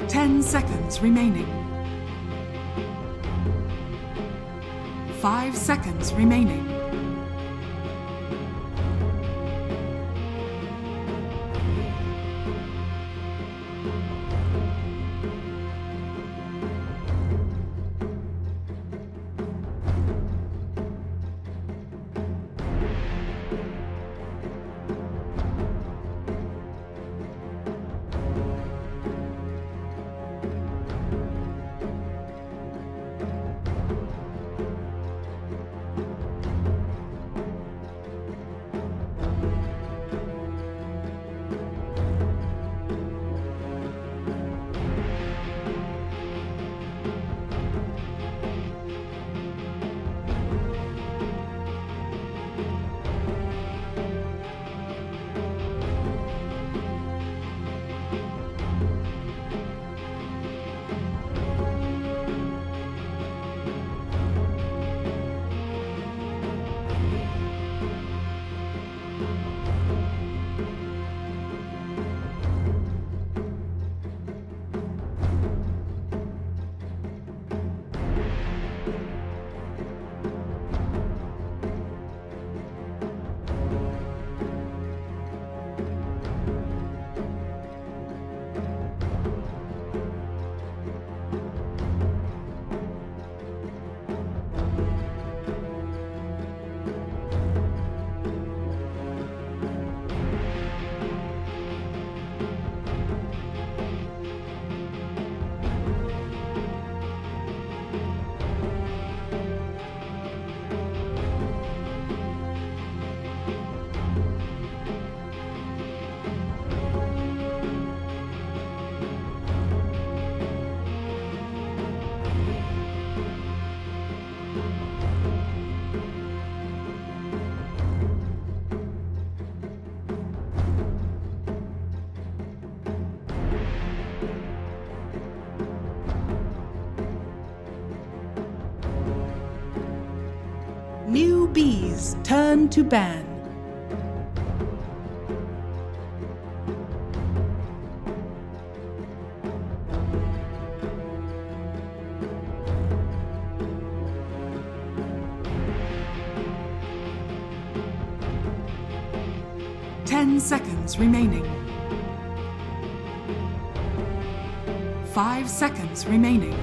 10 seconds remaining. 5 seconds remaining. Newbee's turn to ban. Ten seconds remaining. 5 seconds remaining.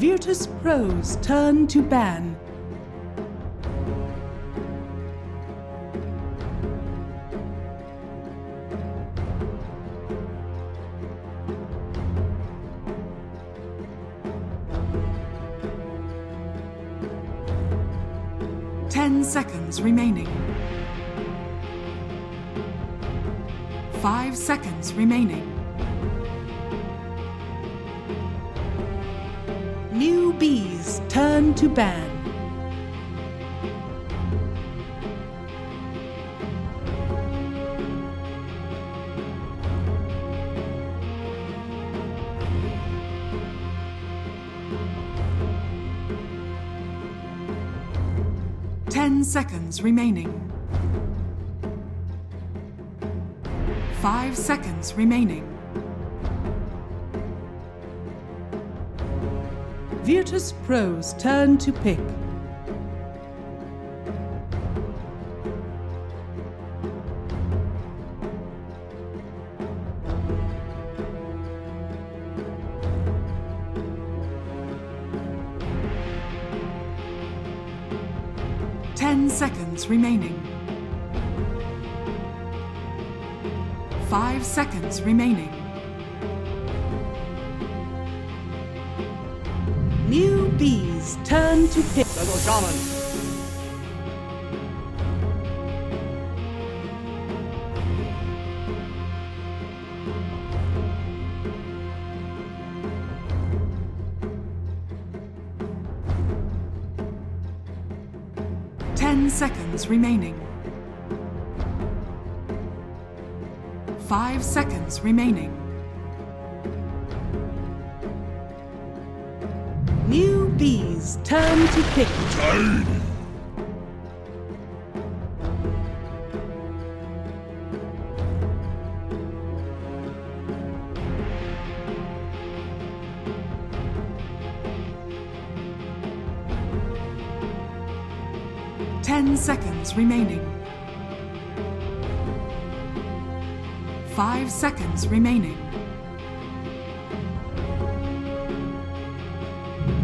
Virtus.Pro's turn to ban. Seconds remaining. 5 seconds remaining. Newbee's turn to ban. Seconds remaining. 5 seconds remaining. Virtus.Pro's turn to pick. Seconds remaining. 5 seconds remaining. Newbee's turn to pick. Little Shaman. Seconds remaining. 5 seconds remaining. Newbee's turn to pick. Tiny. 10 seconds remaining. 5 seconds remaining.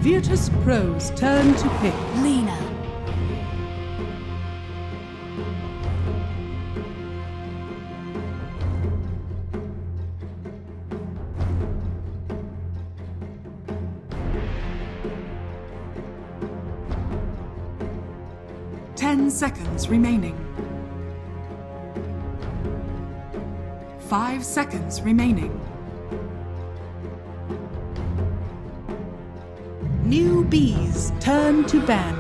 Virtus.Pro's turn to pick. Lena. Seconds remaining. 5 seconds remaining. Newbee's turn to ban.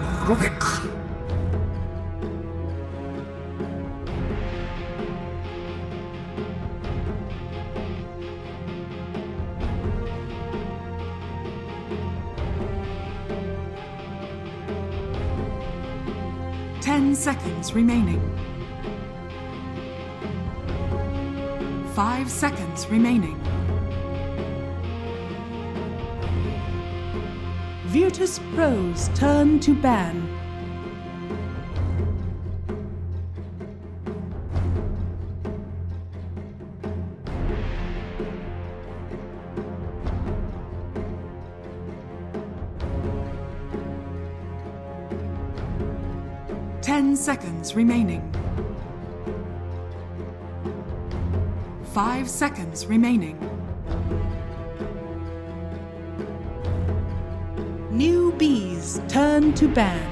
10 seconds remaining. 5 seconds remaining. Virtus.Pro's turn to ban. Seconds remaining. 5 seconds remaining. Newbee's turn to ban.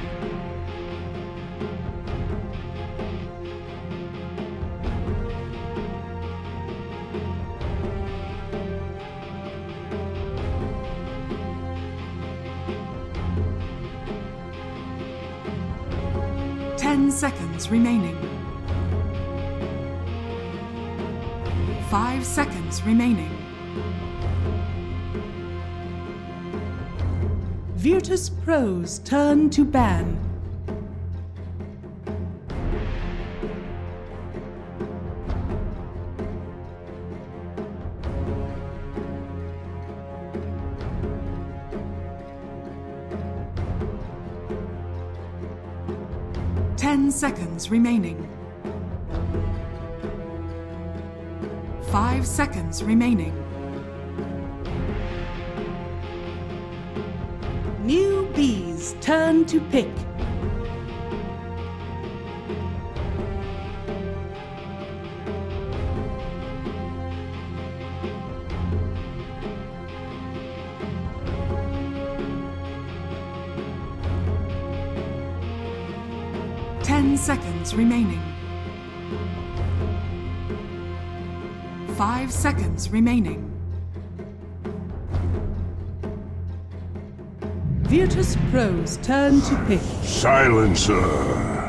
Seconds remaining. 5 seconds remaining. Virtus.Pro's turn to ban. Seconds remaining. 5 seconds remaining. Newbee's turn to pick. Seconds remaining. 5 seconds remaining. Virtus.Pro's turn to pick. Silencer.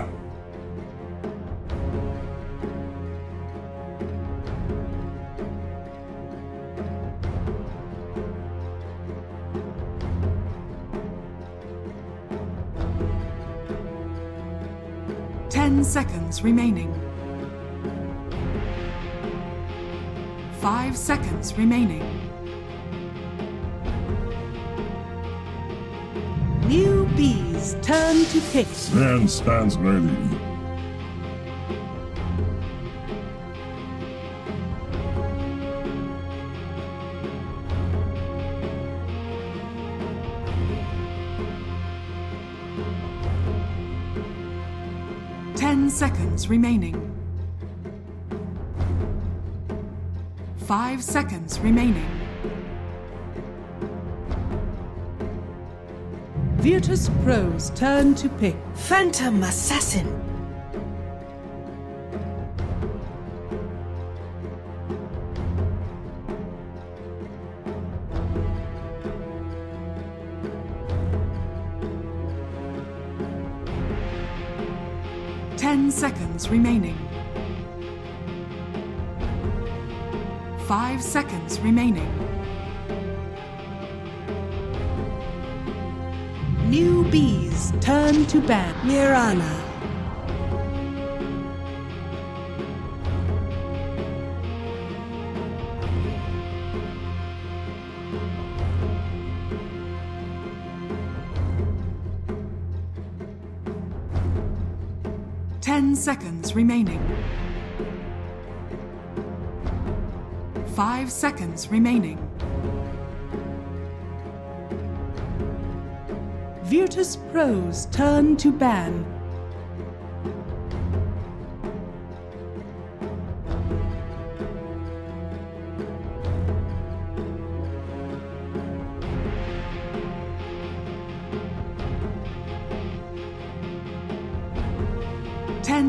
Seconds remaining. 5 seconds remaining. Newbee's turn to pick. Man stands ready. Seconds remaining. 5 seconds remaining. Virtus.Pro's turn to pick. Phantom Assassin. Seconds remaining. 5 seconds remaining. Newbee's turn to ban. Mirana. Seconds remaining. 5 seconds remaining. Virtus.Pro's turn to ban.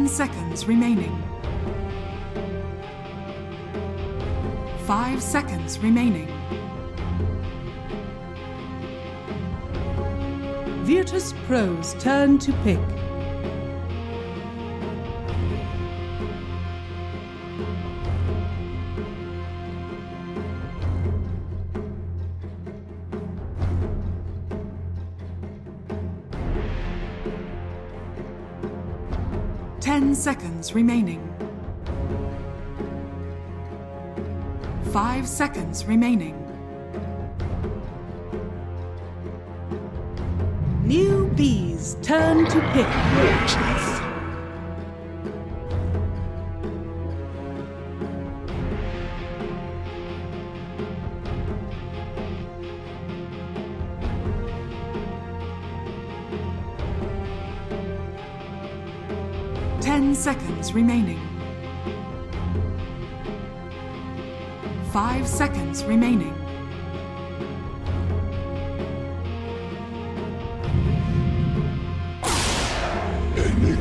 Seconds remaining. 5 seconds remaining. Virtus.Pro's turn to pick. Seconds remaining. 5 seconds remaining. Newbee's turn to pick. 10 seconds remaining. 5 seconds remaining.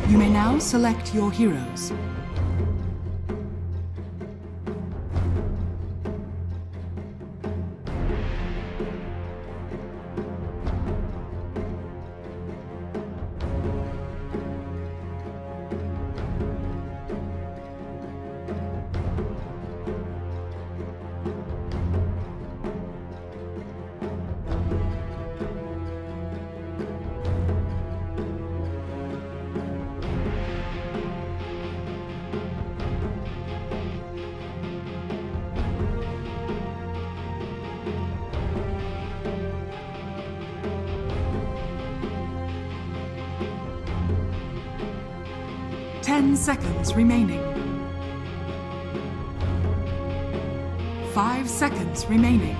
You may now select your heroes. Seconds remaining. 5 seconds remaining.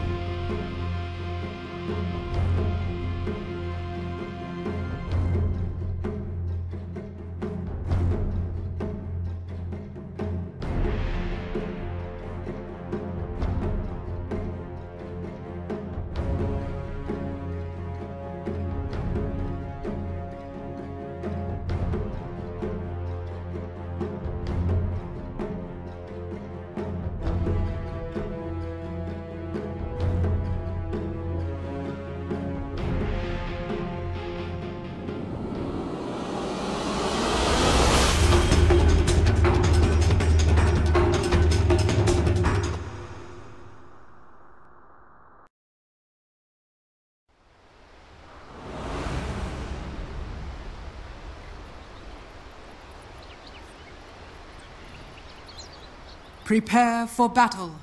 Prepare for battle.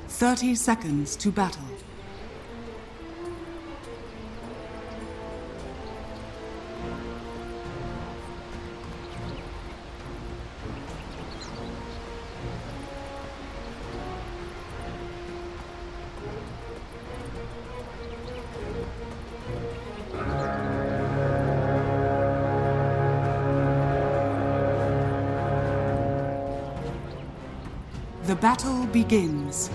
Thirty seconds to battle. The battle begins.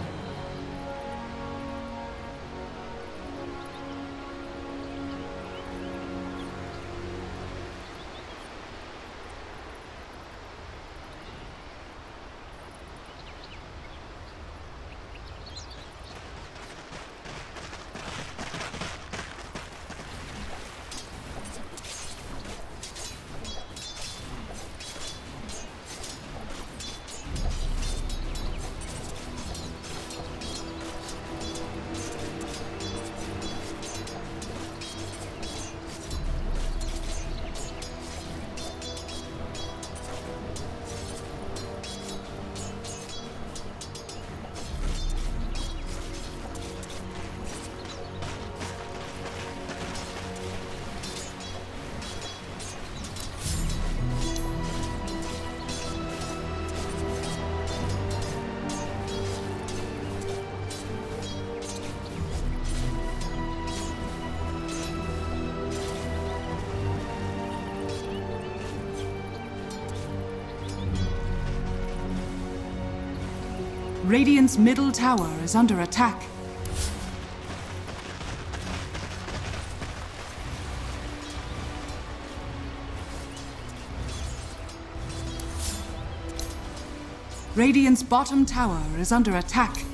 Radiant's middle tower is under attack. Radiant's bottom tower is under attack.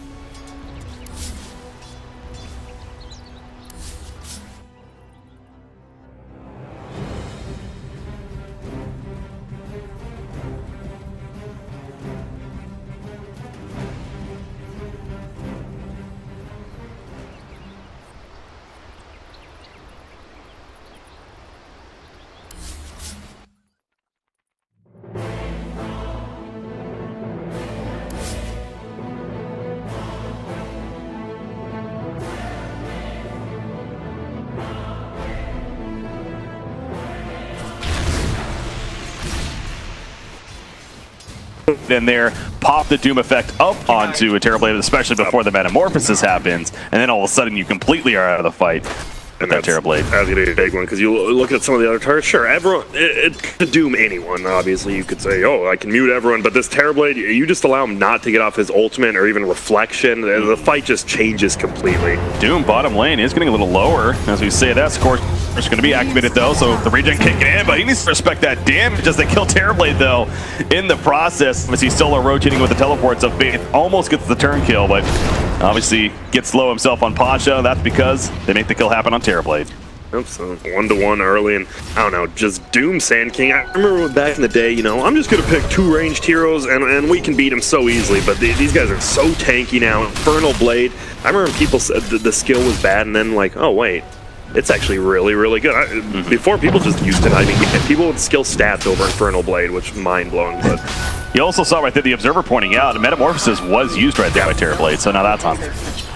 In there, pop the Doom effect up onto a Terrorblade, especially before the Metamorphosis happens, and then all of a sudden you completely are out of the fight. And that Terrorblade. That's going to be a big one, because you look at some of the other targets. Sure, everyone, it could doom anyone, obviously. You could say, oh, I can mute everyone, but this Terrorblade, you just allow him not to get off his ultimate or even reflection. The fight just changes completely. Doom bottom lane is getting a little lower. As we say, that score is going to be activated, though, so the regen kicking in, but he needs to respect that damage as they kill Terrorblade, though, in the process. As he's still rotating with the teleports of Faith, almost gets the turn kill, but obviously gets low himself on Pasha. That's because they make the kill happen on Terrorblade. Yep, so 1-1 early, and I don't know, just Doom Sand King. I remember back in the day, you know, I'm just gonna pick 2 ranged heroes and we can beat him so easily, but these guys are so tanky now. Infernal Blade, I remember people said the skill was bad, and then like, oh wait, it's actually really, really good. Before, people just used it. I mean, people would skill stats over Infernal Blade, which is mind-blowing, but... You also saw right there the Observer pointing out, Metamorphosis was used right there by Terrorblade, so now that's on.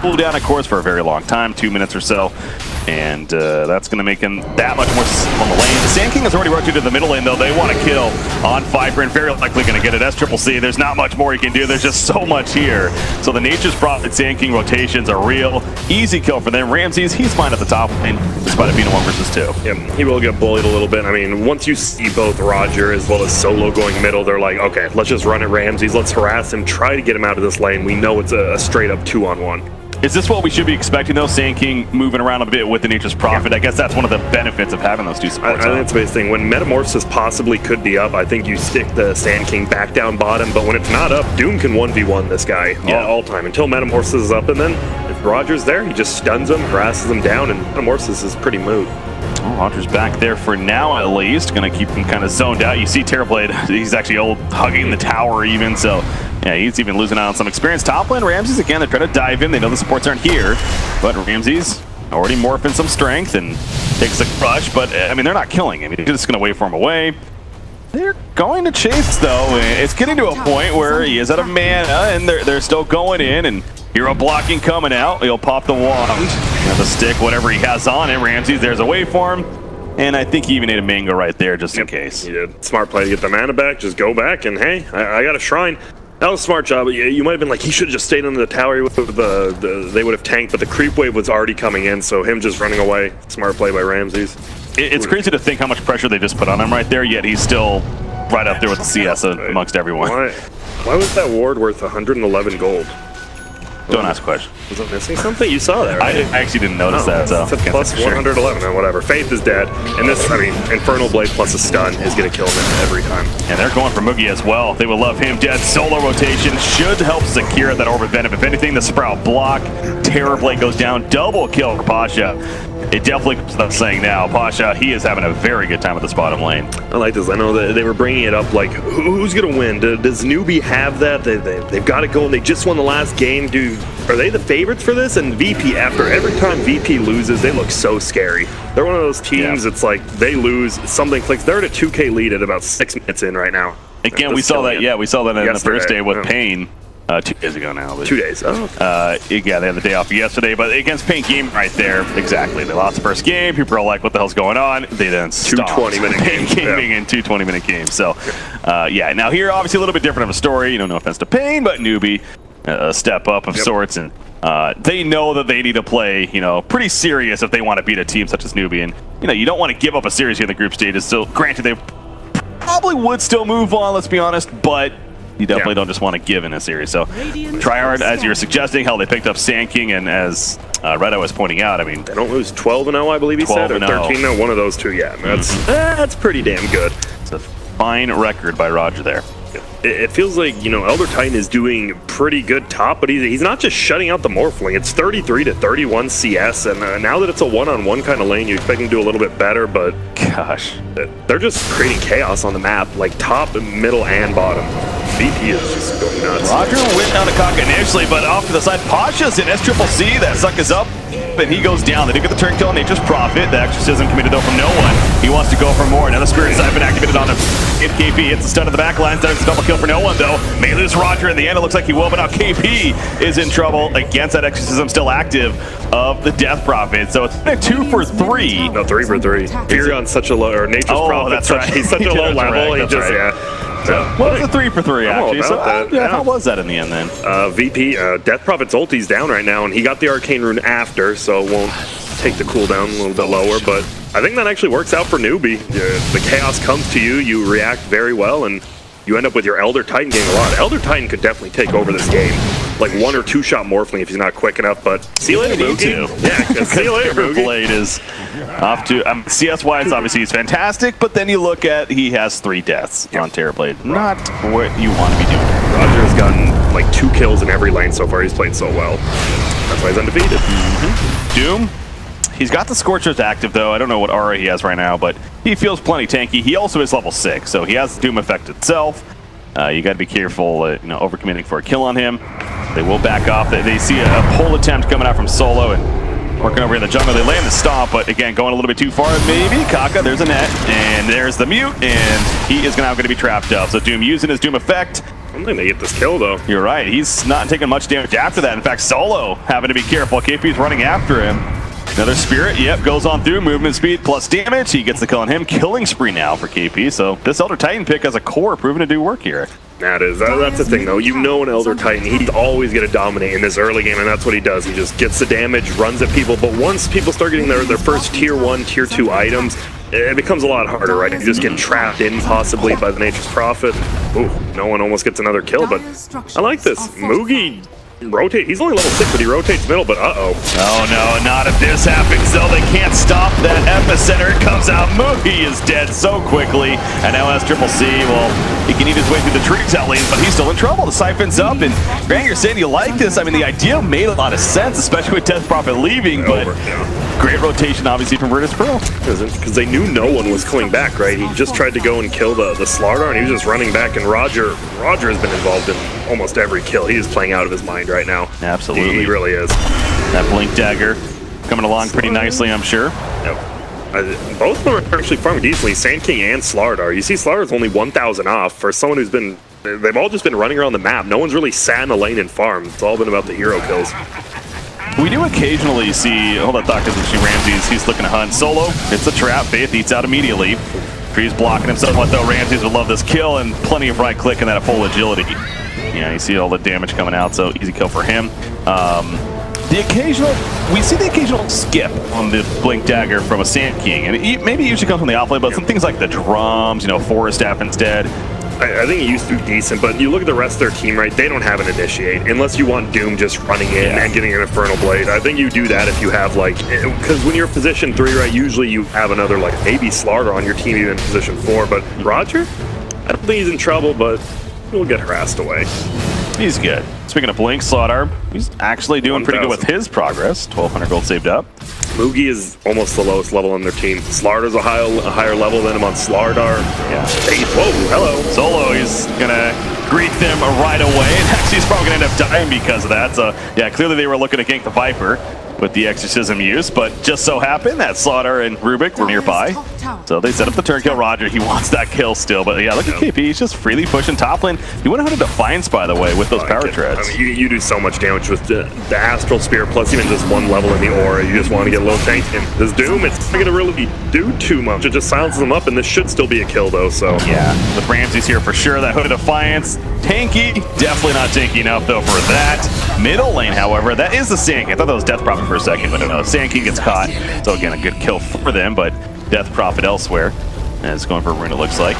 Cool down, of course, for a very long time, 2 minutes or so. And that's going to make him that much more on the lane. The Sand King has already rotated to the middle lane, though. They want to kill on Viper and very likely going to get it. S-Triple-C, there's not much more he can do. There's just so much here. So the Nature's Prophet Sand King rotations are real. Easy kill for them. Ramses, he's fine at the top lane, despite it being a 1 versus 2. Yeah, he will get bullied a little bit. I mean, once you see both Roger as well as Solo going middle, they're like, okay, let's just run at Ramses. Let's harass him, try to get him out of this lane. We know it's a straight-up 2-on-1. Is this what we should be expecting, though? Sand King moving around a bit with the Nature's Prophet. Yeah. I guess that's one of the benefits of having those two supports. I think that's the biggest thing. When Metamorphosis possibly could be up, I think you stick the Sand King back down bottom, but when it's not up, Doom can 1v1 this guy all time until Metamorphosis is up, and then if Roger's there, he just stuns him, harasses him down, and Metamorphosis is pretty moot. Well, Roger's back there for now, at least. Going to keep him kind of zoned out. You see Terrorblade, he's actually hugging the tower even, so yeah, he's even losing out on some experience. Top lane, Ramses, again, they're trying to dive in. They know the supports aren't here, but Ramses already morphing some strength and takes a crush, but, I mean, they're not killing him. He's just going to wait for him away. They're going to chase, though. It's getting to a point where he is out of mana, and they're still going in, and hero blocking coming out. He'll pop the wand, the stick, whatever he has on it. Ramses, there's a waveform, and I think he even ate a mango right there just in case. He did. Smart play to get the mana back. Just go back, and hey, I got a shrine. That was a smart job. You might have been like, he should have just stayed under the tower. They would have tanked, but the creep wave was already coming in, so him just running away. Smart play by Ramses. It's crazy to think how much pressure they just put on him right there, yet he's still right up there with the CS amongst everyone. Why was that ward worth 111 gold? Don't ask questions. Was I missing something? You saw that, right? I actually didn't notice that, so. It's plus 111 or whatever. Faith is dead, and this, I mean, Infernal Blade plus a stun is going to kill him every time. And they're going for Moogie as well. They would love him dead. Solo rotation should help secure that Orbit Venom. If anything, the Sprout block. Terrorblade goes down. Double kill for Pasha. It definitely goes without saying now. Pasha, he is having a very good time at this bottom lane. I like this. I know that they were bringing it up like, who's going to win? Does Newbee have that? They've got it going. They just won the last game. Dude, are they the favorites for this? And VP, after every time VP loses, they look so scary. They're one of those teams, it's like they lose, something clicks. They're at a 2K lead at about 6 minutes in right now. Again, we saw that, we saw that in the first day with Pain. 2 days ago now. But, 2 days. Oh, okay. Yeah, they had the day off yesterday, but against Pain Game right there, exactly. They lost the first game. People are like, what the hell's going on? They then stopped 20-minute games. Gaming in 2 20-minute games. So, yeah, now here, obviously a little bit different of a story. You know, no offense to Pain, but Newbee, a step up of sorts, and they know that they need to play, you know, pretty serious if they want to beat a team such as Newbee. And, you know, you don't want to give up a series here in the group stages. So, granted, they probably would still move on, let's be honest, but you definitely don't just want to give in a series. So, try hard, as you were suggesting. Hell, they picked up Sand King, and as Red Eye was pointing out, I mean, they don't lose 12-0, I believe he said, or 13-0. One of those two, yeah. That's pretty damn good. It's a fine record by Roger there. It feels like, you know, Elder Titan is doing pretty good top, but he's not just shutting out the Morphling. It's 33-31 CS, and now that it's a one-on-one kind of lane, you expect him to do a little bit better, but gosh, they're just creating chaos on the map, like top, middle, and bottom. VP is just going nuts. Roger went down to Kaka initially, but off to the side, Pasha's in S-Triple-C. That suck is up, and he goes down. They did get the turn kill, Nature's Prophet. The Exorcism committed, though, from no one. He wants to go for more. Now the Spirit Side been activated on him. If KP hits the stun of the back line, starts to double kill for no one, though. May lose Roger in the end. It looks like he will, but now KP is in trouble against that Exorcism still active of the Death Prophet. So it's a 2 for 3. No, 3 for 3. Furion's such a low, or Nature's Prophet, that's right. He's such a low level. He just, So, what was the 3 for 3 actually? So, how was that in the end then? VP, Death Prophet's ulti's down right now, and he got the Arcane Rune after, so it won't take the cooldown a little bit lower, but I think that actually works out for Newbee. The chaos comes to you, you react very well, and you end up with your Elder Titan getting a lot. Elder Titan could definitely take over this game. Like 1 or 2 shot Morphling if he's not quick enough, but see you later, Moogie. Yeah, see you later, Moogie. Blade is off to, CS-wise, obviously he's fantastic, but then you look at, he has 3 deaths on Terrorblade. Not what you want to be doing. Roger's gotten like 2 kills in every lane so far. He's played so well. That's why he's undefeated. Doom, he's got the Scorchers active, though. I don't know what aura he has right now, but he feels plenty tanky. He also is level 6, so he has the Doom effect itself. You got to be careful, you know, overcommitting for a kill on him. They will back off. They see a pull attempt coming out from Solo and working over in the jungle. They land the stomp, but again, going a little bit too far. Maybe Kaka, there's a net, and there's the mute, and he is now going to be trapped up. So Doom using his Doom effect. I don't think they get this kill, though. You're right. He's not taking much damage after that. In fact, Solo having to be careful. KP's running after him. Another Spirit, yep, goes on through, movement speed plus damage. He gets the kill on him, killing spree now for KP. So this Elder Titan pick as a core proven to do work here. That's the thing though, you know an Elder Titan, he's always going to dominate in this early game, and that's what he does. He just gets the damage, runs at people, but once people start getting their first tier 1, tier 2 items, it becomes a lot harder, right? You just get trapped in possibly by the Nature's Prophet. Ooh, no one almost gets another kill, but I like this. Mugi rotate. He's only level 6, but he rotates middle, but uh-oh. Oh no, not if this happens though. They can't stop that Epicenter. It comes out. Mugi is dead so quickly. And now has Triple C. Well, he can eat his way through the trees out lane, but he's still in trouble. The siphon's up, and Grant, you're saying you like this. I mean, the idea made a lot of sense, especially with Death Prophet leaving, but great rotation, obviously, from Virtus.Pro. Because they knew no one was coming back, right? He just tried to go and kill the Slardar, and he was just running back, and Roger has been involved in almost every kill. He is playing out of his mind right now. Absolutely. He really is. That Blink Dagger coming along pretty nicely, I'm sure. Yep. Both of them are actually farming decently, Sand King and Slardar. You see Slardar's only 1,000 off for someone who's been... They've all just been running around the map. No one's really sat in the lane and farmed. It's all been about the hero kills. We do occasionally see... Hold on, Doc doesn't see Ramses. He's looking to hunt solo. It's a trap. Faith eats out immediately. Tree's blocking him somewhat, though. Ramses would love this kill, and plenty of right click and that full agility. Yeah, you see all the damage coming out, so easy kill for him. We see the occasional skip on the Blink Dagger from a Sand King, and maybe it usually comes from the offlane, but some things like the drums, Forest Staff instead. I think it used to be decent, but you look at the rest of their team, right? They don't have an initiate, unless you want Doom just running in and getting an Infernal Blade. I think you do that if you have, because when you're position 3, right, usually you have another, maybe Slardar on your team, even in position 4, but Roger, I don't think he's in trouble, but he'll get harassed away. He's good. Speaking of Blink, Slardar, he's actually doing pretty good with his progress. 1,200 gold saved up. Mugi is almost the lowest level on their team. Slardar's a higher level than him on Slardar. Yeah. Hey, whoa, hello. Solo, he's gonna greet them right away, and actually he's probably gonna end up dying because of that. So, yeah, clearly they were looking to gank the Viper with the exorcism use, but just so happened that Slaughter and Rubik were nearby. So they set up the turn kill. Roger, he wants that kill still, but yeah, look at KP, he's just freely pushing top lane. He went out of Defiance, by the way, with those power treads. I mean, you do so much damage with the Astral Spear, plus even just one level in the aura. You just want to get a little tank. And this Doom, it's not going to really do too much. It just silences them up, and this should still be a kill, though, so. Yeah, with Ramses here for sure. That Hood of Defiance, tanky. Definitely not tanky enough, though, for that. Middle lane, however, that is the Sand King. I thought that was Death Prophet for a second, but no, Sand King gets caught. So again, a good kill for them, but Death Prophet elsewhere. And it's going for a rune, it looks like.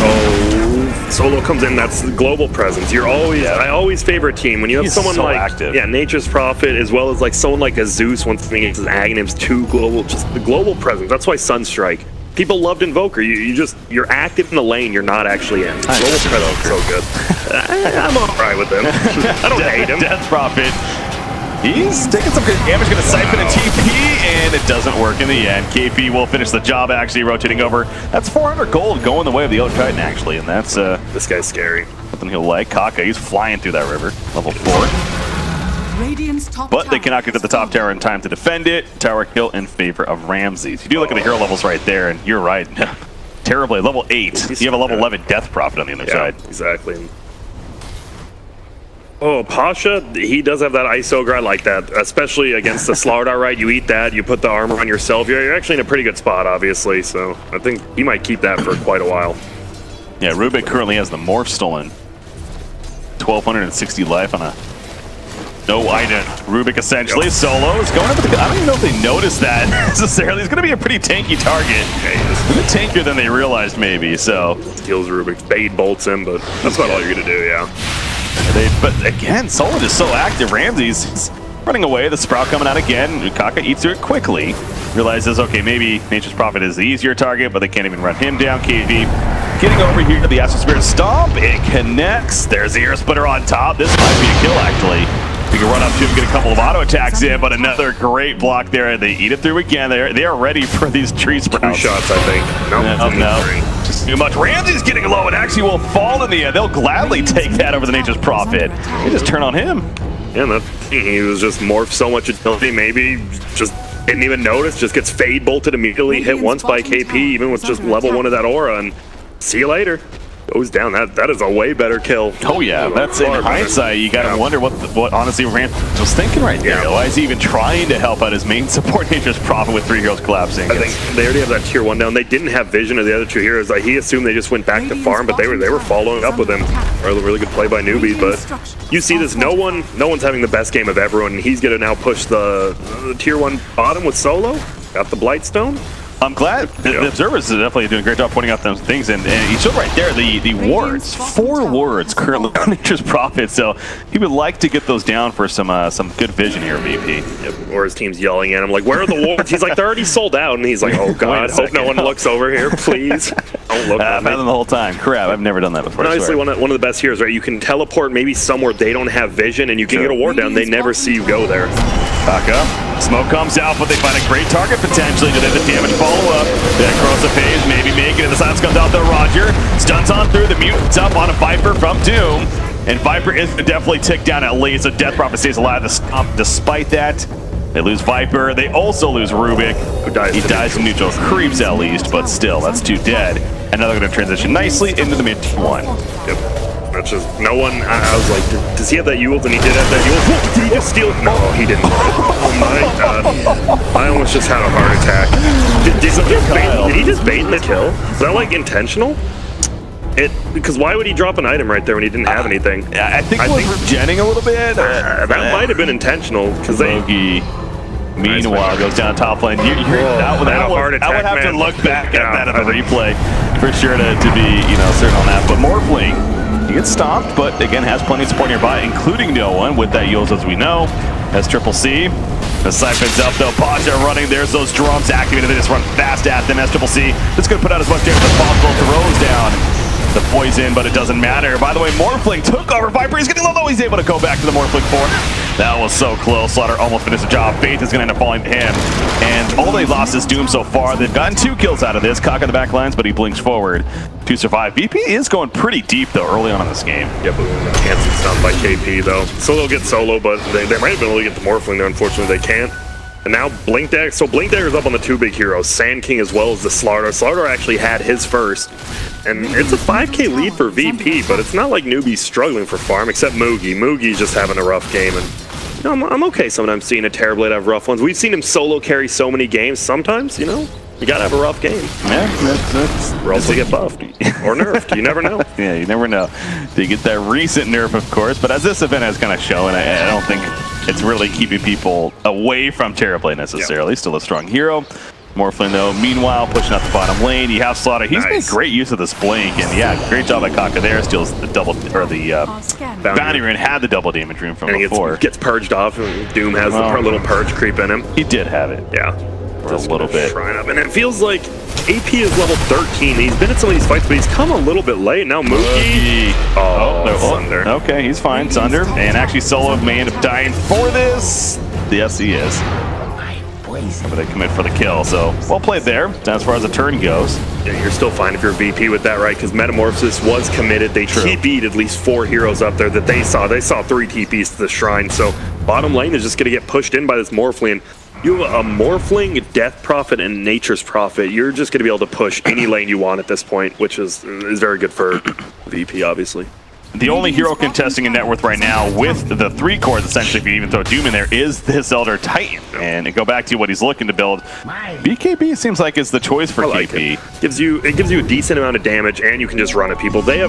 Oh, Solo comes in, that's the global presence. You're always, I always favor team when you have someone so active. Nature's Prophet, as well as someone like a Zeus once against his Aghanims, 2 global, just the global presence. That's why Sunstrike. People loved Invoker. You're active in the lane, you're not actually in. Global presence is so good. I'm alright with him. I don't hate him. Death Prophet. He's taking some good damage, going to siphon a TP, and it doesn't work in the end. KP will finish the job, actually, rotating over. That's 400 gold going the way of the Elder Titan, actually, and that's this guy's scary. Something he'll like. Kaka, he's flying through that river. Level 4. But they cannot get to the top tower in time to defend it. Tower kill in favor of Ramses. You do look at the hero levels right there, and you're right. Terribly. Level 8. You have a level 11 Death Prophet on the other side. Exactly. Oh, Pasha, he does have that ISO grind like that, especially against the Slardar, right? You eat that, you put the armor on yourself. You're actually in a pretty good spot, obviously, so I think he might keep that for quite a while. Yeah, Rubik currently has the Morph stolen. 1,260 life on a no item. Rubik essentially solo is going up with the, I don't even know if they noticed that necessarily. He's going to be a pretty tanky target. A bit tankier than they realized, maybe, so. Steals Rubik, Fade bolts him, but that's about all you're going to do, yeah. But again, Solo is so active. Ramses is running away. The Sprout coming out again. Kaka eats through it quickly. Realizes, okay, maybe Nature's Prophet is the easier target, but they can't even run him down. KV getting over here to the Astral Spirit Stomp. It connects. There's the Air Splitter on top. This might be a kill, actually. We can run up to him, get a couple of auto attacks in, but another great block there. They eat it through again. They are ready for these tree sprouts. 2 shots, I think. No. Just too much. Ramsey's getting low and actually will fall in the end. They'll gladly take that over the Nature's Prophet. They just turn on him. Yeah, he was just morphed so much agility, maybe just didn't even notice, just gets fade bolted immediately, hit once by KP, even with just level 1 of that aura, and see you later. Goes down. That is a way better kill. Oh yeah, that's in hindsight. You gotta wonder what honestly Rand was thinking right there. Why is he even trying to help out his main support Nature's.Pro with 3 heroes collapsing? I think they already have that tier 1 down. They didn't have vision of the other 2 heroes. Like, he assumed they just went back to farm, but they were following up with him. Really good play by Newbee. But you see this, no one's having the best game of everyone. And he's gonna now push the tier 1 bottom with Solo. Got the Blightstone. I'm glad the observers is definitely doing a great job pointing out those things, and he showed right there the wards, 4 wards currently on Nature's Prophet, so he would like to get those down for some good vision here, VP. Yep. Or his team's yelling at him like, "Where are the wards?" He's like, "They're already sold out," and he's like, "Oh God, hope no one looks over here, please." Don't look. I've had them the whole time. Crap, I've never done that before. Honestly, one of the best heroes, right? You can teleport maybe somewhere they don't have vision, and you can get a ward down. They never see you go there. Back up. Smoke comes out, but they find a great target potentially. Do they have the damage follow-up? Then across the phase, maybe make it. And the silence comes out there. Roger stuns on through. The mutant's up on a Viper from Doom. And Viper is definitely ticked down at least. So Death Prophet stays alive to stop. Despite that, they lose Viper. They also lose Rubik. He dies in neutral. Creeps at least, but still, that's 2 dead. And now they're going to transition nicely into the mid-1. Yep. That's just, no one, I was like, does he have that Eul's? And he did have that Eul's. Whoa, did he just steal it? No, he didn't. Oh my God. I almost just had a heart attack. Did he just bait the kill? Is that like intentional? Because why would he drop an item right there when he didn't have anything? I think he was regenning a little bit. That might have been intentional. Because meanwhile, goes down top lane. I would have to look back at that on the replay for sure to be certain on that. But Morphling, he gets stopped, but again has plenty of support nearby, including no one with that Eul's, as we know. As Triple C, the siphons up though. Pasha running. There's those drums activated. They just run fast at them. As Triple C, just gonna put out as much damage as possible. Throws down the poison, but it doesn't matter. By the way, Morphling took over Viper. He's getting low though. He's able to go back to the Morphling 4. That was so close. Slaughter almost finished the job. Faith is going to end up falling to him. And all they lost is Doom so far. They've gotten 2 kills out of this. Cock on the back lines, but he blinks forward to survive. VP is going pretty deep though early on in this game. Yeah, but can't see stunned by KP though. So they'll get Solo, but they might have been able to get the Morphling there. Unfortunately, they can't. And now Blink Dagger. So Blink Dagger's up on the 2 big heroes, Sand King as well as the Slaughter. Slaughter actually had his first. And it's a 5k lead for VP, but it's not like Newbee's struggling for farm, except Moogie. Moogie's just having a rough game. And I'm okay sometimes seeing a Terrorblade have rough ones. We've seen him solo carry so many games. Sometimes, you gotta have a rough game. Yeah, or else they get buffed or nerfed. You never know. Yeah, you never know. They get that recent nerf, of course, but as this event has kind of shown, I don't think it's really keeping people away from Terrorblade necessarily. Still a strong hero. Morphling though, meanwhile, pushing out the bottom lane. You have Slaughter. He's made great use of this blink, and yeah, great job by Kaka there. Steals the double, or the bounty rune had the double damage rune from before. Gets purged off, and Doom has the little purge creep in him. He did have it. Yeah. For a little bit. Up. And it feels like AP is level 13. He's been in some of these fights, but he's come a little bit late. Now Moogie. Sunder. Okay, he's fine. Sunder. And actually Solo may end up dying for this. Yes, he is. But they commit for the kill, so well played there as far as the turn goes. Yeah, you're still fine if you're VP with that, right? Because Metamorphosis was committed. They TP'd at least 4 heroes up there that they saw. They saw 3 TPs to the shrine, so bottom lane is just going to get pushed in by this Morphling. You have a Morphling, Death Prophet, and Nature's Prophet. You're just going to be able to push any lane you want at this point, which is very good for VP, obviously. The only hero contesting in net worth right now with the 3 cores, essentially, if you even throw Doom in there, is this Elder Titan. And to go back to what he's looking to build, BKB seems like is the choice for KP. It gives you a decent amount of damage, and you can just run at people. Do they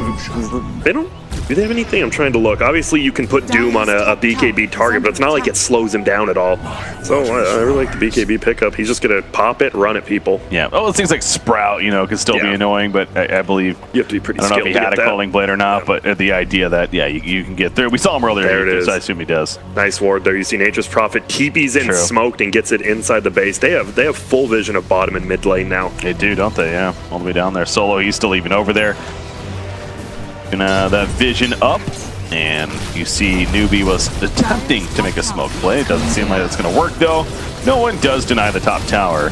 have anything? I'm trying to look. Obviously, you can put Doom on a BKB target, but it's not like it slows him down at all. So I really like the BKB pickup. He's just going to pop it, run at people. Yeah. Oh, it seems like Sprout, can still be annoying, but I believe you have to be pretty skilled. I don't know if he had a Culling Blade or not, but the idea that, you can get through. We saw him earlier. There it is. So I assume he does. Nice ward there. You see Nature's Prophet TP's in smoked and gets it inside the base. They have full vision of bottom and mid lane now. They do, don't they? Yeah. All the way down there. Solo, he's still even over there. And that vision up. And you see Newbee was attempting to make a smoke play. It doesn't seem like it's going to work, though. No one does deny the top tower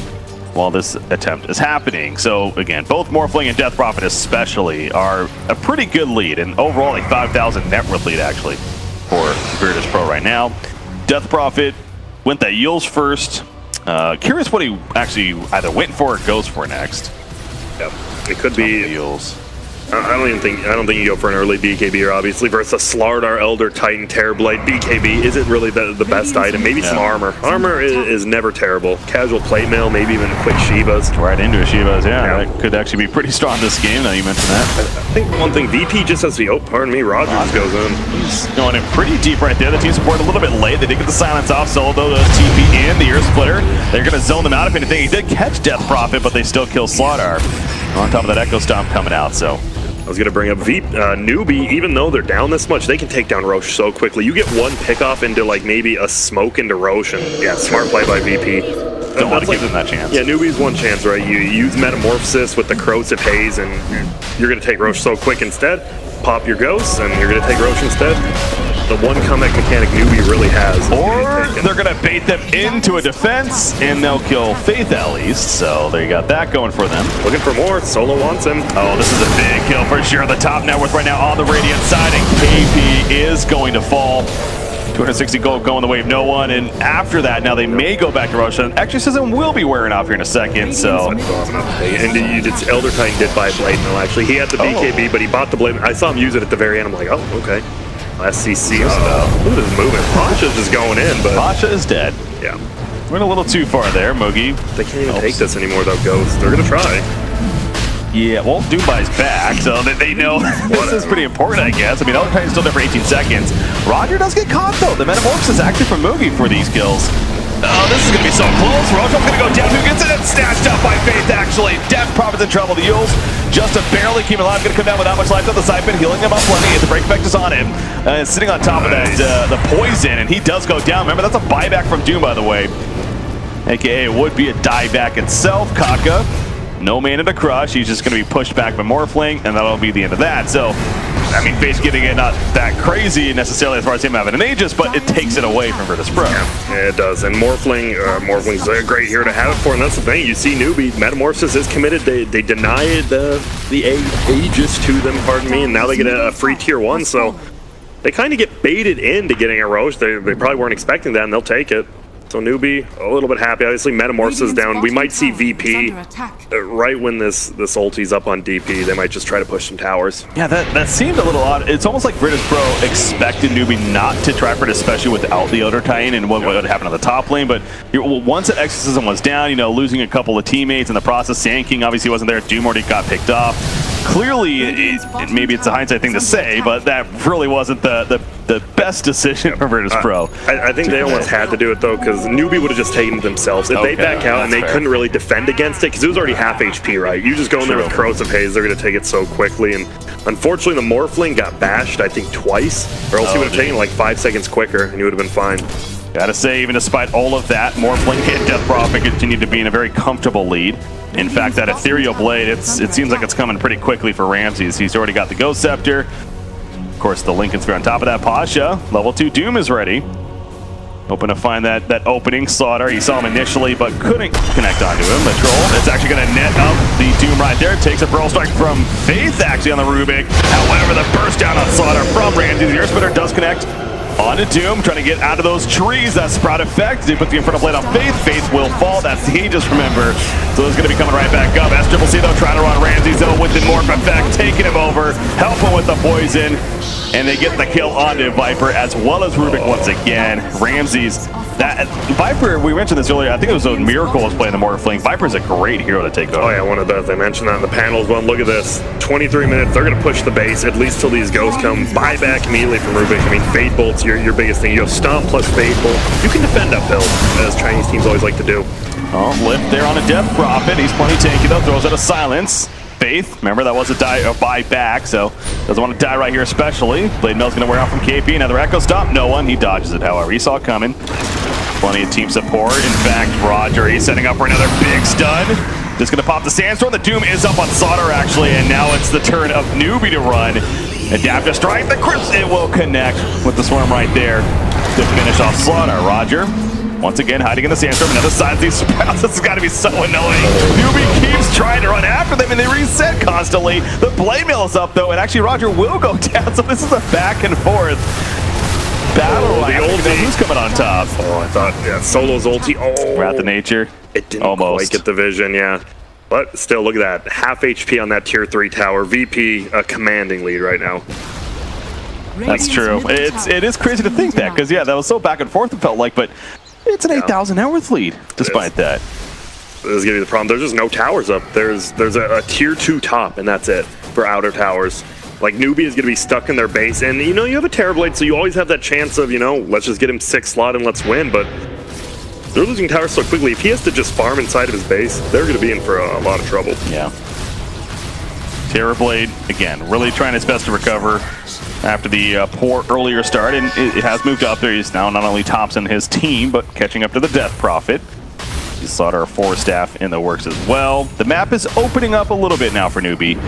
while this attempt is happening. So, again, both Morphling and Death Prophet especially are a pretty good lead. And overall, like 5,000 net worth lead, actually, for Virtus.Pro right now. Death Prophet went that Eul's first. Curious what he actually either went for or goes for next. Yep. It could be Eul's. I don't think you go for an early BKB here, obviously, versus a Slardar, Elder Titan, Terrorblade. BKB isn't really the best item. Maybe some armor. Armor is never terrible. Casual plate mail, maybe even quick Shivas. Right into a Shivas, yeah. That could actually be pretty strong this game, now you mentioned that. I think one thing, VP just has to be, oh, pardon me, Rogers goes in. He's going in pretty deep right there. The team support a little bit late. They did get the silence off. Solo, though, the TP in, the ear splitter. They're going to zone them out if anything. He did catch Death Prophet, but they still kill Slardar. On top of that Echo Stomp coming out, so. I was going to bring up Newbee. Even though they're down this much, they can take down Roche so quickly. You get one pickoff into like maybe a smoke into Roche, and yeah, smart play by VP. Don't want to give them that chance. Yeah, Newbee's one chance, right? You use Metamorphosis with the Corrosive Haze, and you're going to take Roche so quick instead. Pop your Ghosts, and you're going to take Roche instead. The one comeback mechanic Newbee really has. Or they're going to bait them into a defense, and they'll kill Faith at least. So there you got that going for them. Looking for more. Solo wants him. Oh, this is a big kill for sure. The top net worth right now on the Radiant side, and KP is going to fall. 260 gold going the way of no one, and after that, now they may go back to Roche. Exorcism will be wearing off here in a second, so. And Elder Titan did buy Blade Mill, actually. He had the BKB, but he bought the Blade Mill. I saw him use it at the very end. I'm like, oh, okay. SCC. Look at this movement. Pasha's just going in, but. Pasha is dead. Yeah. Went a little too far there, Moogie. They can't even take this anymore without Ghost. They're going to try. Yeah, well, Doomby's back, so they know this is pretty important, I guess. I mean, Elder Titan's still there for 18 seconds. Roger does get caught, though. The Metamorphosis actually from Moogie for these kills. Oh, this is going to be so close. Roger's going to go down. Who gets it? It's snatched up by Faith, actually. Death Prophet's in trouble. The Yules just barely keep alive. Going to come down without much life on the Siphon, healing him up plenty. The break effect is on him. Sitting on top of that, the poison, and he does go down. Remember, that's a buyback from Doom, by the way. AKA, it would be a dieback itself. Kaka. No mana to crush, he's just going to be pushed back by Morphling, and that'll be the end of that. So, I mean, Fate's getting it not that crazy necessarily as far as him having an Aegis, but it takes it away from Virtus.Pro. Yeah, it does. And Morphling's a great hero to have it for, and that's the thing. You see Newbee, Metamorphosis is committed. They denied the Aegis to them, pardon me, and now they get a free tier 1, so they kind of get baited into getting a Roche. They probably weren't expecting that, and they'll take it. So Newbee, a little bit happy. Obviously, Metamorphosis down. We might see VP right when this ulti's up on DP. They might just try to push some towers. Yeah, that seemed a little odd. It's almost like Virtus.Pro expected Newbee not to try for it, especially without the Elder Titan and what would happen on the top lane. But once that Exorcism was down, you know, losing a couple of teammates in the process, Sand King obviously wasn't there. Doom already got picked off. Clearly, maybe it's a hindsight thing to say, but that really wasn't the best decision for Virtus.Pro. I think they almost had to do it, though, because Newbee would have just taken it themselves. If they back out and they couldn't really defend against it, because it was already half HP, right? You just go in there with Corrosive Haze, they're going to take it so quickly. And unfortunately, the Morphling got bashed, I think, twice, or else he would have taken like 5 seconds quicker, and he would have been fine. Gotta say, even despite all of that, Morphling and Death Prophet continued to be in a very comfortable lead. In fact, that Ethereal Blade, it seems like it's coming pretty quickly for Ramses. He's already got the Ghost Scepter. Of course, the Lincoln Sphere on top of that. Pasha, level 2 Doom is ready. Hoping to find that opening. Slaughter, he saw him initially, but couldn't connect onto him. The Troll, it's actually going to net up the Doom right there. Takes a Pearl Strike from Faith, actually, on the Rubik. However, the burst down on Slaughter from Ramses. The Earth Splitter does connect onto Doom, trying to get out of those trees. That Sprout effect. They put the Infernal Blade on Faith. Faith will fall. That's the Aegis, remember. So this is going to be coming right back up. SCC, though, trying to run Ramses, though, with the Morph effect, taking him over, helping with the poison. And they get the kill onto Viper as well as Rubik once again. Ramses, that Viper, we mentioned this earlier, I think it was Miracle was playing the Morphling. Viper's a great hero to take over. Oh yeah, one of those. They mentioned that in the panels. Well, look at this. 23 minutes, they're going to push the base, at least till these ghosts come. Buy back immediately from Rubik. I mean, Fade Bolt's your biggest thing. You go Stomp plus Fade Bolt. You can defend uphill, as Chinese teams always like to do. Oh, lift there on a Death Prophet. He's plenty tanky though, throws out a Silence. Faith, remember that was a buyback, so doesn't want to die right here especially. Blade Mail's going to wear out from KP. Another Echo Stomp, no one. He dodges it, however. He saw it coming. Plenty of team support. In fact, Roger, he's setting up for another big stun. Just going to pop the Sandstorm. The Doom is up on Slaughter, actually, and now it's the turn of Newbee to run. Adaptive Strike, the Crypt, it will connect with the Swarm right there to finish off Slaughter. Roger, once again, hiding in the Sandstorm. Another side of these sprouts. This has got to be so annoying. Newbee keeps trying to run after them, and they reset constantly. The Blade Mail is up, though, and actually Roger will go down, so this is a back and forth battle. The ulti. Who's coming on top? Oh, I thought, yeah, Solo's ulti. Oh, Wrath of Nature. It didn't quite get the vision, yeah. But still, look at that. Half HP on that tier 3 tower. VP, a commanding lead right now. That's true. It is crazy to think that, because, yeah, that was so back and forth, it felt like, but it's an 8,000 net worth lead, despite that. This is going to be the problem. There's just no towers up. There's a tier 2 top, and that's it for outer towers. Like, Newbee is going to be stuck in their base, and, you know, you have a Terrorblade, so you always have that chance of, you know, let's just get him 6 slot and let's win, but they're losing towers so quickly. If he has to just farm inside of his base, they're going to be in for a lot of trouble. Yeah. Terrorblade, again, really trying his best to recover after the poor earlier start, and it has moved up there. He's now not only tops in his team, but catching up to the Death Prophet. He's Slaughter 4 staff in the works as well. The map is opening up a little bit now for Newbee.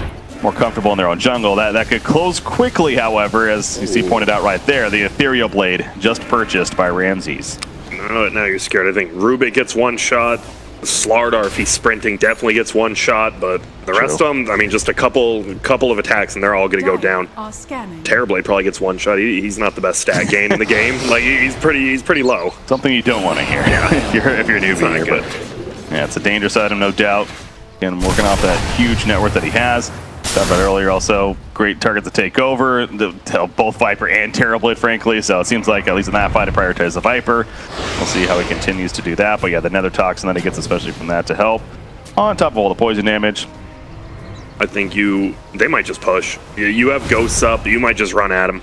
More comfortable in their own jungle. That could close quickly, however, as you see pointed out right there. The Ethereal Blade just purchased by Ramses. No, now you're scared. I think Rubik gets one shot. Slardar, if he's sprinting, definitely gets one shot, but the rest of them, I mean, just a couple of attacks and they're all going to go down. Terrorblade probably gets one shot. He's not the best stat gain in the game. Like, he's pretty low. Something you don't want to hear. Yeah. if you're a Newbie here, but yeah, it's a dangerous item, no doubt. Again, working off that huge net worth that he has. Talked about earlier, also great target to take over. Both Viper and Terrorblade, frankly. So it seems like at least in that fight, to prioritize the Viper. We'll see how he continues to do that. But yeah, the Nether Toxin that he gets, especially from that, to help. On top of all the poison damage. I think they might just push. You have ghosts up. You might just run at them.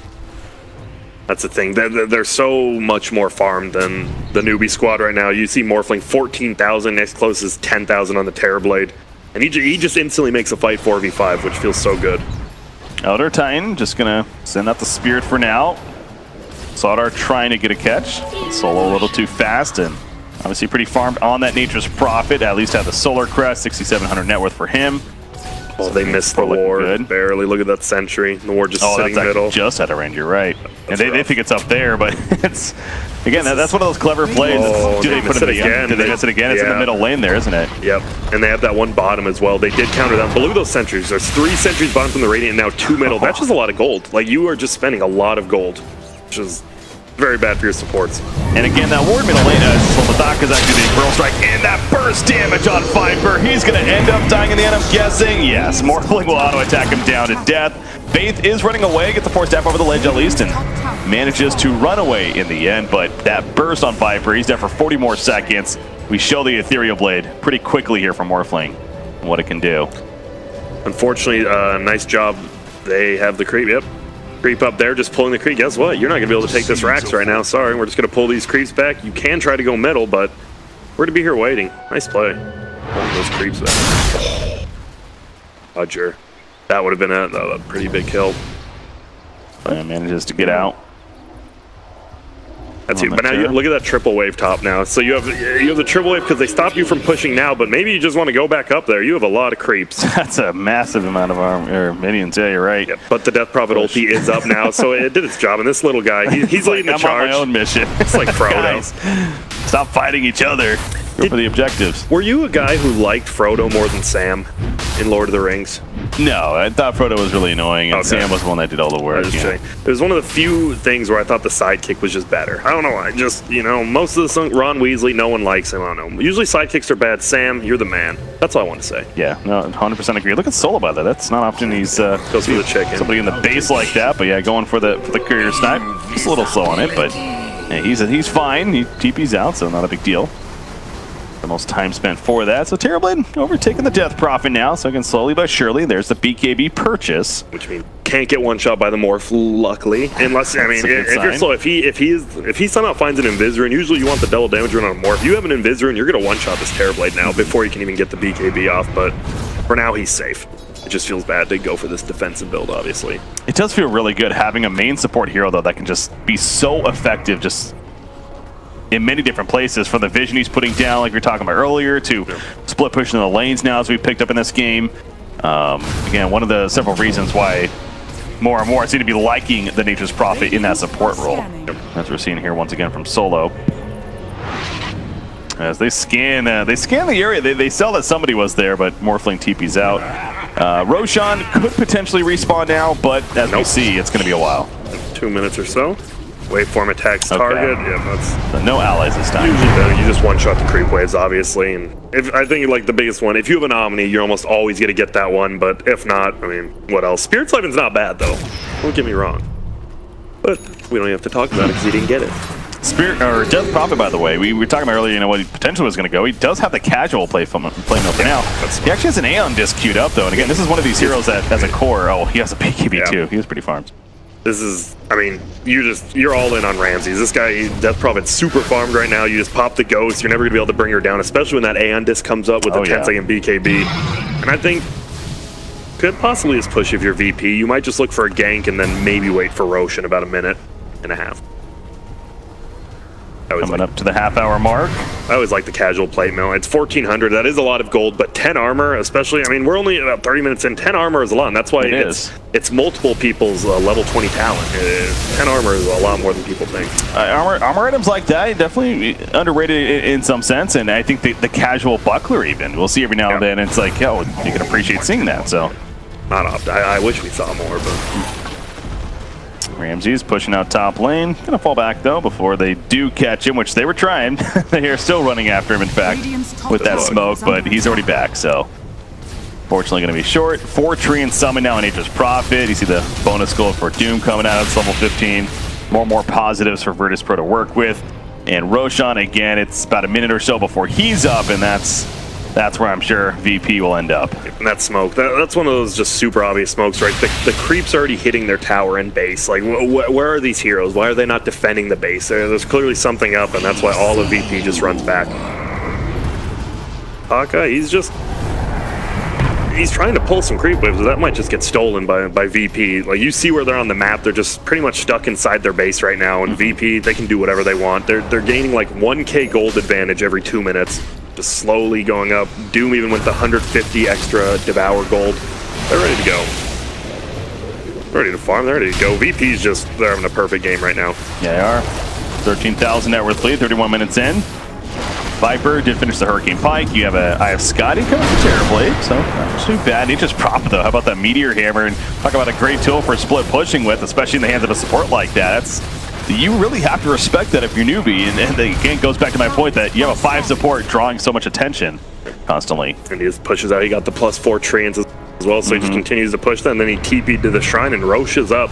That's the thing. They're so much more farmed than the Newbie squad right now. You see Morphling 14,000. Next closest 10,000 on the Terrorblade. And he just instantly makes a fight 4v5, which feels so good. Elder Titan just going to send out the Spirit for now. Slardar trying to get a catch. Solo a little too fast, and obviously pretty farmed on that Nature's Prophet. At least have the Solar Crest, 6,700 net worth for him. Oh, they missed the ward. Barely. Look at that sentry. The ward just sitting middle. Just out of range, you're right. And they think it's up there, but it's... Again, that's one of those clever plays. Oh, Do they put it again? Do they miss it again? It's in the middle lane there, isn't it? Yep. And they have that one bottom as well. They did counter them. But look at those sentries. There's 3 sentries bottom from the Radiant, and now 2 middle. That's just a lot of gold. Like, you are just spending a lot of gold, which is very bad for your supports. And again, that ward middle lane, Soldathak is actually the Pearl Strike, and that burst damage on Viper. He's going to end up dying in the end, I'm guessing. Yes, Morphling will auto-attack him down to death. Faith is running away, gets the 4 staff over the ledge at least, and manages to run away in the end, but that burst on Viper, he's there for 40 more seconds. We show the Ethereal Blade pretty quickly here from Morphling, what it can do. Unfortunately, nice job. They have the creep, yep. Creep up there, just pulling the creep. Guess what? You're not going to be able to take this Rax right now. Sorry, we're just going to pull these creeps back. You can try to go middle, but we're going to be here waiting. Nice play. Pulling those creeps back. Roger. That would have been a pretty big kill. Manages to get out. That's you. But now look at that triple wave top now. So you have the triple wave because they stop you from pushing now, but maybe you just want to go back up there. You have a lot of creeps. That's a massive amount of minions. Yeah, you're right. Yep. But the Death Prophet ulti is up now, so it did its job. And this little guy, he's leading the charge. I'm on my own mission. It's like Frodo. Guys, stop fighting each other. Go for the objectives. Were you a guy who liked Frodo more than Sam in Lord of the Rings? No, I thought Frodo was really annoying, and Sam was the one that did all the work. It was one of the few things where I thought the sidekick was just better. I don't know why. Just, you know, most of the Ron Weasley, no one likes him. I don't know. Usually sidekicks are bad. Sam, you're the man. That's all I want to say. Yeah, no, 100% agree. Look at Solo, by the way. That's not often he's goes for the chicken. Somebody in the base like that, but yeah, going for the courier snipe. Just a little slow on it, but yeah, he's fine. He TP's out, so not a big deal. The most time spent for that. So Terrorblade overtaking the Death Prophet now. So again, slowly but surely, there's the BKB purchase. Which means can't get one shot by the Morph, luckily. Unless, I mean, if you're slow, if he somehow finds an Invisor, you want the double damage run on a Morph. If you have an Invisor, and you're going to one-shot this Terrorblade now before you can even get the BKB off. But for now, he's safe. It just feels bad to go for this defensive build, obviously. It does feel really good having a main support hero, though, that can just be so effective, just in many different places, from the vision he's putting down, like we were talking about earlier, to split pushing the lanes now, as we picked up in this game. Again, one of the several reasons why more and more I seem to be liking the Nature's Prophet in that support role, as we're seeing here once again from Solo. As they scan the area, they sell that somebody was there, but Morphling TP's out. Roshan could potentially respawn now, but as we see, it's going to be a while. 2 minutes or so. Waveform attacks target. Yeah, that's So no allies this time. usually better. You just one-shot the creep waves, obviously. And I think like the biggest one, if you have an Omni, you're almost always going to get that one. But if not, I mean, what else? Spirit Siphon's not bad, though. Don't get me wrong. But we don't even have to talk about it because he didn't get it. Spirit or Death Prophet, by the way, we were talking about earlier, you know, what he potentially was going to go. He does have the casual play mill for now. He actually has an Aeon disc queued up, though. And again, this is one of these heroes that has a core. Oh, he has a PKB too. He was pretty farmed. This is, I mean, you're all in on Ramses. This guy, Death Prophet's super farmed right now. You just pop the ghost. You're never going to be able to bring her down, especially when that Aeon disc comes up with the 10-second BKB. And I think could possibly just push if you're VP. You might just look for a gank and then maybe wait for Roche in about a minute and a half. Coming up to the half-hour mark. I always like the casual plate mill. It's 1,400. That is a lot of gold, but 10 armor, especially. I mean, we're only about 30 minutes in. 10 armor is a lot. And that's why it's multiple people's level 20 talent. 10 armor is a lot more than people think. Armor items like that definitely underrated in some sense, and I think the casual buckler even we'll see every now and then. It's like, yo, you can appreciate seeing that. So, not often. I wish we saw more, but. Ramses pushing out top lane. Gonna fall back though before they do catch him, which they were trying. They are still running after him, in fact, with that smoke, but he's already back, so fortunately gonna be short. 4 tree and summon now on Nature's Prophet. You see the bonus gold for Doom coming out. It's level 15. More positives for Virtus.Pro to work with. And Roshan, again, it's about a minute or so before he's up, and that's where I'm sure VP will end up. And that smoke, that's one of those just super obvious smokes, right? The creep's already hitting their tower and base. Like, where are these heroes? Why are they not defending the base? There's clearly something up, and that's why all of VP just runs back. Haka, he's trying to pull some creep waves, but that might just get stolen by VP. Like, you see where they're on the map. They're just pretty much stuck inside their base right now, and VP, they can do whatever they want. They're gaining like 1k gold advantage every 2 minutes. Just slowly going up. Doom even with the 150 extra Devour gold. They're ready to go. They're ready to farm. They're ready to go. VP's they're having a perfect game right now. Yeah, they are. 13,000 net worth lead, 31 minutes in. Viper did finish the Hurricane Pike. You have I have Scotty coming for Terrorblade, so not too bad. Nature's Prophet, though. How about that Meteor Hammer? And talk about a great tool for split pushing with, especially in the hands of a support like that. You really have to respect that if you're Newbee, and again, goes back to my point that you have a 5 support drawing so much attention constantly. And he just pushes out. He got the +4 trans as well, so he just continues to push that, and then he TP'd to the shrine, and Roche is up.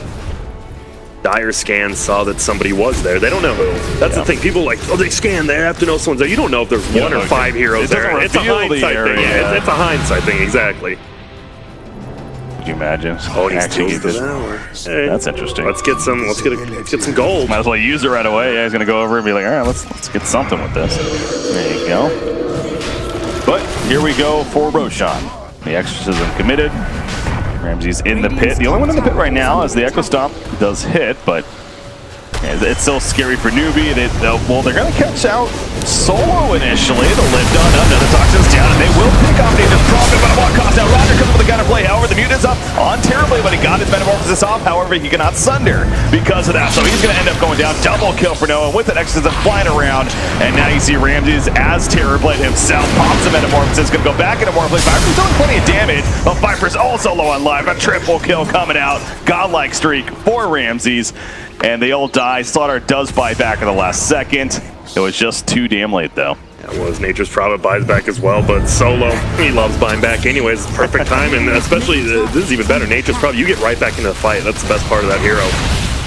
Dire scan saw that somebody was there. They don't know who. That's the thing. People are like, oh, they scan there. I have to know someone's there. You don't know if there's 1 or 5 heroes there. It's a hindsight thing. Yeah, it's a hindsight thing, exactly. Could you imagine? Oh, he's hey, that's interesting. Let's get some gold. Might as well use it right away. Yeah, he's gonna go over and be like, all right, let's get something with this. There you go. But here we go for Roshan. The exorcism committed. Ramses in the pit. The only one in the pit right now as the Echo Stomp does hit, but it's still scary for Newbie. Well, they're going to catch out Solo initially. They'll live on another Toxin's down, and they will pick off Nature's Prophet, but at what cost? Now Roger comes with the counterplay. However, the Mute is up on Terrorblade, but he got his Metamorphosis off. However, he cannot Sunder because of that, so he's going to end up going down. Double kill for Noah with that Exorcism flying around, and now you see Ramses as Terrorblade himself pops the Metamorphosis. Going to go back into Morphle. Viper's doing plenty of damage, but Viper's also low on life. A triple kill coming out. Godlike streak for Ramses. And they all die. Slaughter does buy back in the last second. It was just too damn late, though. It was. Nature's Prophet buys back as well, but Solo, he loves buying back anyways. Perfect time, and especially, this is even better. Nature's Prophet, you get right back into the fight. That's the best part of that hero.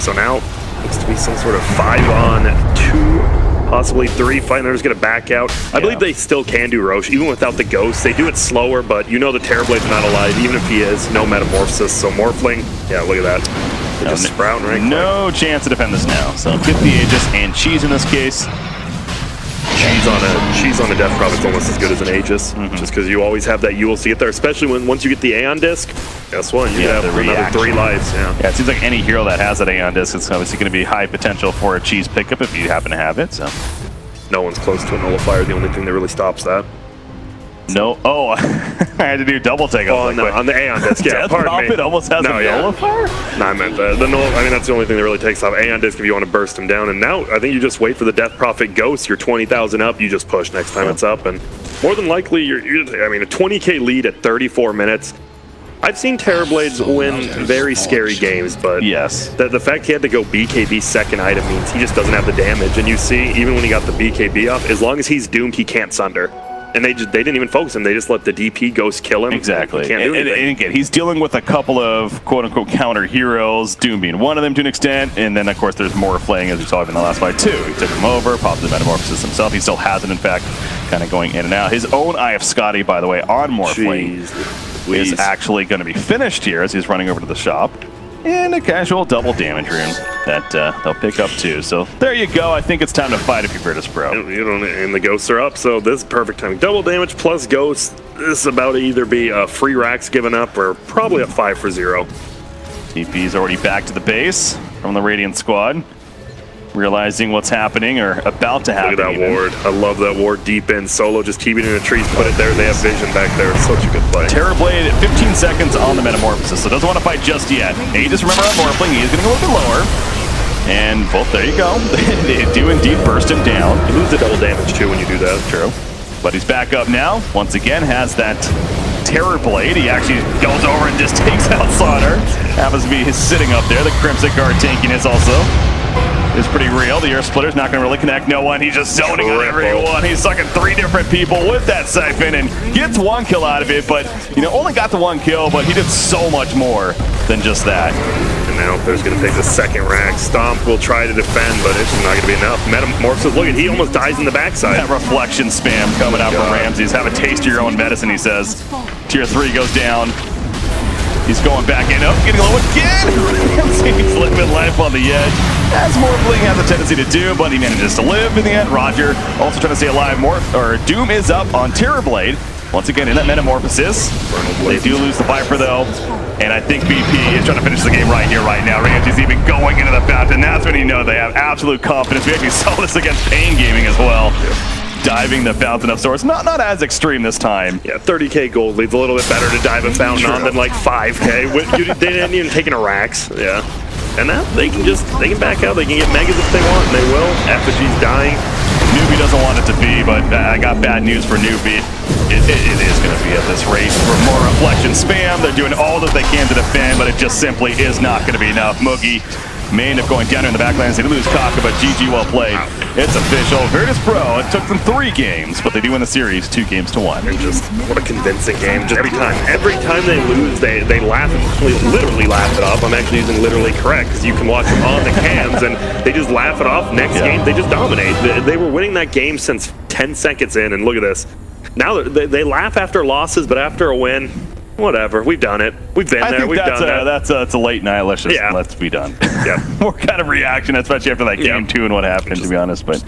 So now, looks to be some sort of 5-on-2, possibly 3 fight. They're just going to back out. I believe they still can do Roche, even without the Ghost. They do it slower, but you know the Terrorblade's not alive, even if he is. No Metamorphosis, so Morphling, yeah, look at that. Just sprouting right quick. No chance to defend this now. So get the Aegis and Cheese in this case. Cheese on a Death Prophet's almost as good as an Aegis, just because you always have that ULC there, especially once you get the Aeon disc. Guess what? You have another 3 lives. Yeah, it seems like any hero that has that Aeon disc, it's obviously going to be high potential for a Cheese pickup if you happen to have it. So no one's close to a Nullifier. The only thing that really stops that. No, I had to do double take on the Aeon disc. Yeah, pardon me. It almost has a Nullifier? No, I meant the Null. I mean, that's the only thing that really takes off Aeon disc if you want to burst him down. And now I think you just wait for the Death Prophet Ghost. You're 20,000 up. You just push next time it's up, and more than likely I mean, a 20k lead at 34 minutes. I've seen Terrorblades win very scary games, but yes, the fact he had to go BKB second item means he just doesn't have the damage. And you see, even when he got the BKB off, as long as he's doomed, he can't sunder. And they didn't even focus him. They just let the DP ghost kill him. Exactly. He can't do anything. And again, he's dealing with a couple of quote-unquote counter heroes, Doom being one of them to an extent, and then of course there's more flaying, as we saw in the last fight too. He took him over, popped the Metamorphosis himself. He still has it, in fact, kind of going in and out. His own Eye of Scotty, by the way, on Morphling is actually going to be finished here as he's running over to the shop. And a casual double damage rune that they'll pick up too. So there you go. I think it's time to fight if you're Virtus.Pro. And the ghosts are up, so this is perfect timing. Double damage plus ghosts. This is about to either be a free racks given up or probably a 5 for 0. TP's already back to the base from the Radiant squad. Realizing what's happening or about to happen. Look at that ward. I love that ward deep in. Solo just TP'd in the trees, put it there. They have vision back there. It's such a good play. Terrorblade at 15 seconds on the Metamorphosis, so doesn't want to fight just yet. And just remember on Morphling, he is getting a little bit lower. And both, there you go. They do indeed burst him down. You lose the double damage too when you do that. True. But he's back up now. Once again, has that Terrorblade. He actually goes over and just takes out Slaughter. Happens to be sitting up there. The Crimson Guard tankiness also is pretty real. The Earth Splitter's not going to really connect no one. He's just zoning on everyone. He's sucking 3 different people with that Siphon and gets 1 kill out of it, but, you know, only got the 1 kill, but he did so much more than just that. And now there's going to take the second rack. Stomp will try to defend, but it's just not going to be enough. Metamorphosis, look at, he almost dies in the backside. That reflection spam coming out from Ramses. Have a taste of your own medicine, he says. Tier 3 goes down. He's going back in. Oh, getting low again! He's living life on the edge, as Morphling has a tendency to do, but he manages to live in the end. Roger also trying to stay alive. Doom is up on Terrorblade. Once again, in that Metamorphosis. They do lose the Viper, though. And I think BP is trying to finish the game right here, right now. Ramsey's even going into the fountain. That's when you know they have absolute confidence. We actually saw this against Pain Gaming as well. Diving the Fountain of Swords. Not as extreme this time. Yeah, 30k gold leads a little bit better to dive a Fountain on than like 5k. They didn't even take in a racks. Yeah. And now they can back out. They can get megas if they want, and they will. Effigy's dying. Newbee doesn't want it to be, but I got bad news for Newbee. It is going to be at this rate for more reflection spam. They're doing all that they can to defend, but it just simply is not going to be enough. Moogie may end up going down in the backlands. They lose Kaka, but GG, well played. It's official. Virtus.Pro, it took them 3 games, but they do win the series 2 games to 1. And just, what a convincing game. Just every time they lose, they laugh, literally laugh it off. I'm actually using literally correct, because you can watch them on the cams, and they just laugh it off. Next game, they just dominate. They were winning that game since 10 seconds in, and look at this. Now they laugh after losses, but after a win, whatever. We've done it. We've been there. We've done that. That's a late night. Let's be done. Yeah. More kind of reaction, especially after that game 2 and what happened, to be honest. But